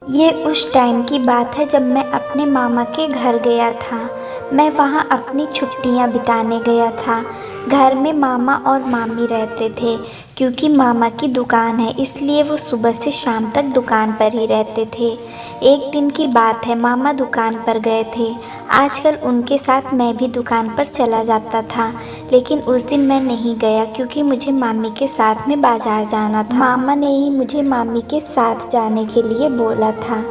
ये उस टाइम की बात है जब मैं अपने मामा के घर गया था। मैं वहाँ अपनी छुट्टियाँ बिताने गया था। घर में मामा और मामी रहते थे। क्योंकि मामा की दुकान है इसलिए वो सुबह से शाम तक दुकान पर ही रहते थे। एक दिन की बात है, मामा दुकान पर गए थे। आजकल उनके साथ मैं भी दुकान पर चला जाता था, लेकिन उस दिन मैं नहीं गया क्योंकि मुझे मामी के साथ में बाज़ार जाना था। मामा ने ही मुझे मामी के साथ जाने के लिए बोला था,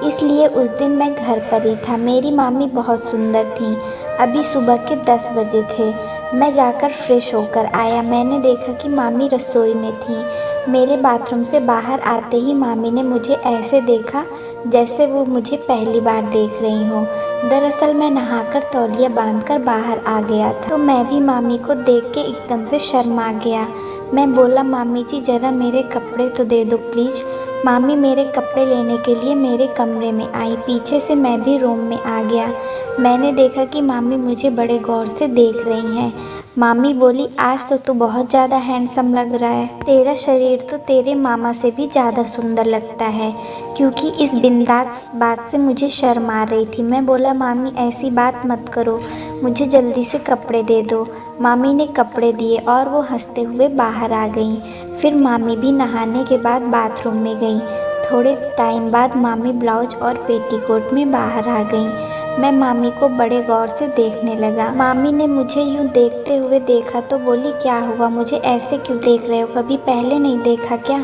इसलिए उस दिन मैं घर पर ही था। मेरी मामी बहुत सुंदर थी। अभी सुबह के 10 बजे थे। मैं जाकर फ्रेश होकर आया। मैंने देखा कि मामी रसोई में थी। मेरे बाथरूम से बाहर आते ही मामी ने मुझे ऐसे देखा जैसे वो मुझे पहली बार देख रही हो। दरअसल मैं नहाकर तौलिया बांधकर बाहर आ गया था, तो मैं भी मामी को देख के एकदम से शर्मा गया। मैं बोला, मामी जी ज़रा मेरे कपड़े तो दे दो प्लीज़। मामी मेरे कपड़े लेने के लिए मेरे कमरे में आई। पीछे से मैं भी रूम में आ गया। मैंने देखा कि मामी मुझे बड़े गौर से देख रही हैं। मामी बोली, आज तो तू बहुत ज़्यादा हैंडसम लग रहा है। तेरा शरीर तो तेरे मामा से भी ज़्यादा सुंदर लगता है। क्योंकि इस बिंदास बात से मुझे शर्म आ रही थी। मैं बोला, मामी ऐसी बात मत करो, मुझे जल्दी से कपड़े दे दो। मामी ने कपड़े दिए और वो हंसते हुए बाहर आ गईं। फिर मामी भी नहाने के बाद बाथरूम में गईं। थोड़े टाइम बाद मामी ब्लाउज और पेटीकोट में बाहर आ गईं। मैं मामी को बड़े गौर से देखने लगा। मामी ने मुझे यूँ देखते हुए देखा तो बोली, क्या हुआ, मुझे ऐसे क्यों देख रहे हो, कभी पहले नहीं देखा क्या?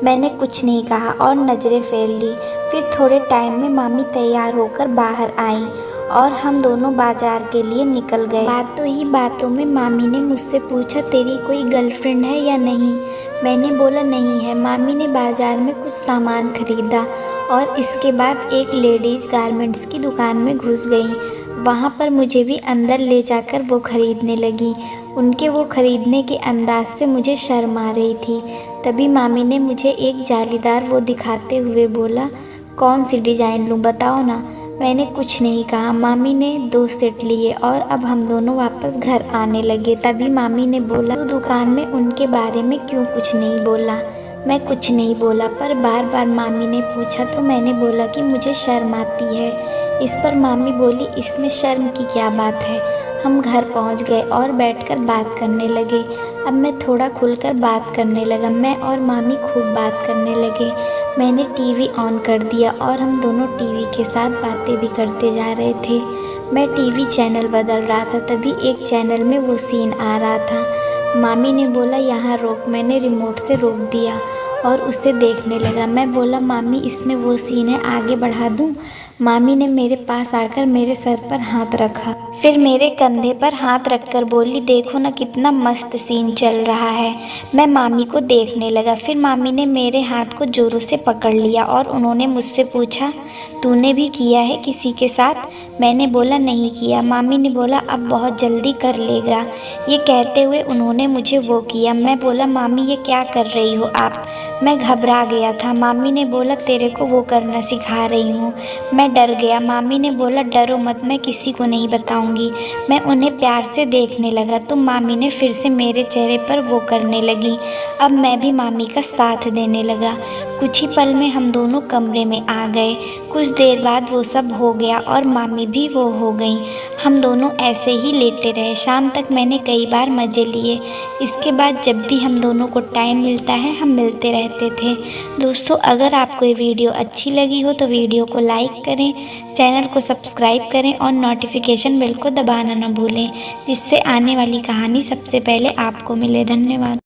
मैंने कुछ नहीं कहा और नज़रें फेर ली। फिर थोड़े टाइम में मामी तैयार होकर बाहर आईं और हम दोनों बाजार के लिए निकल गए। बातों ही बातों में मामी ने मुझसे पूछा, तेरी कोई गर्लफ्रेंड है या नहीं? मैंने बोला, नहीं है। मामी ने बाजार में कुछ सामान खरीदा और इसके बाद एक लेडीज़ गारमेंट्स की दुकान में घुस गई। वहाँ पर मुझे भी अंदर ले जाकर वो खरीदने लगी। उनके वो खरीदने के अंदाज से मुझे शर्म आ रही थी। तभी मामी ने मुझे एक जालीदार वो दिखाते हुए बोला, कौन सी डिज़ाइन लूँ बताओ ना। मैंने कुछ नहीं कहा। मामी ने 2 सेट लिए और अब हम दोनों वापस घर आने लगे। तभी मामी ने बोला, तू दुकान में उनके बारे में क्यों कुछ नहीं बोला? मैं कुछ नहीं बोला, पर बार बार मामी ने पूछा तो मैंने बोला कि मुझे शर्म आती है। इस पर मामी बोली, इसमें शर्म की क्या बात है। हम घर पहुंच गए और बैठकर बात करने लगे। अब मैं थोड़ा खुलकर बात करने लगा। मैं और मामी खूब बात करने लगे। मैंने टीवी ऑन कर दिया और हम दोनों टीवी के साथ बातें भी करते जा रहे थे। मैं टीवी चैनल बदल रहा था, तभी एक चैनल में वो सीन आ रहा था। मामी ने बोला, यहाँ रोक। मैंने रिमोट से रोक दिया और उसे देखने लगा। मैं बोला, मामी इसमें वो सीन है, आगे बढ़ा दूँ? मामी ने मेरे पास आकर मेरे सर पर हाथ रखा, फिर मेरे कंधे पर हाथ रखकर बोली, देखो ना कितना मस्त सीन चल रहा है। मैं मामी को देखने लगा। फिर मामी ने मेरे हाथ को जोरों से पकड़ लिया और उन्होंने मुझसे पूछा, तूने भी किया है किसी के साथ? मैंने बोला, नहीं किया। मामी ने बोला, अब बहुत जल्दी कर लेगा। ये कहते हुए उन्होंने मुझे वो किया। मैं बोला, मामी ये क्या कर रही हो आप? मैं घबरा गया था। मामी ने बोला, तेरे को वो करना सिखा रही हूँ। मैं डर गया। मामी ने बोला, डरो मत, मैं किसी को नहीं बताऊंगी। मैं उन्हें प्यार से देखने लगा तो मामी ने फिर से मेरे चेहरे पर वो करने लगी। अब मैं भी मामी का साथ देने लगा। कुछ ही पल में हम दोनों कमरे में आ गए। कुछ देर बाद वो सब हो गया और मामी भी वो हो गई। हम दोनों ऐसे ही लेटे रहे। शाम तक मैंने कई बार मज़े लिए। इसके बाद जब भी हम दोनों को टाइम मिलता है हम मिलते रहते थे। दोस्तों, अगर आपको ये वीडियो अच्छी लगी हो तो वीडियो को लाइक करें, चैनल को सब्सक्राइब करें और नोटिफिकेशन बेल को दबाना न भूलें, जिससे आने वाली कहानी सबसे पहले आपको मिले। धन्यवाद।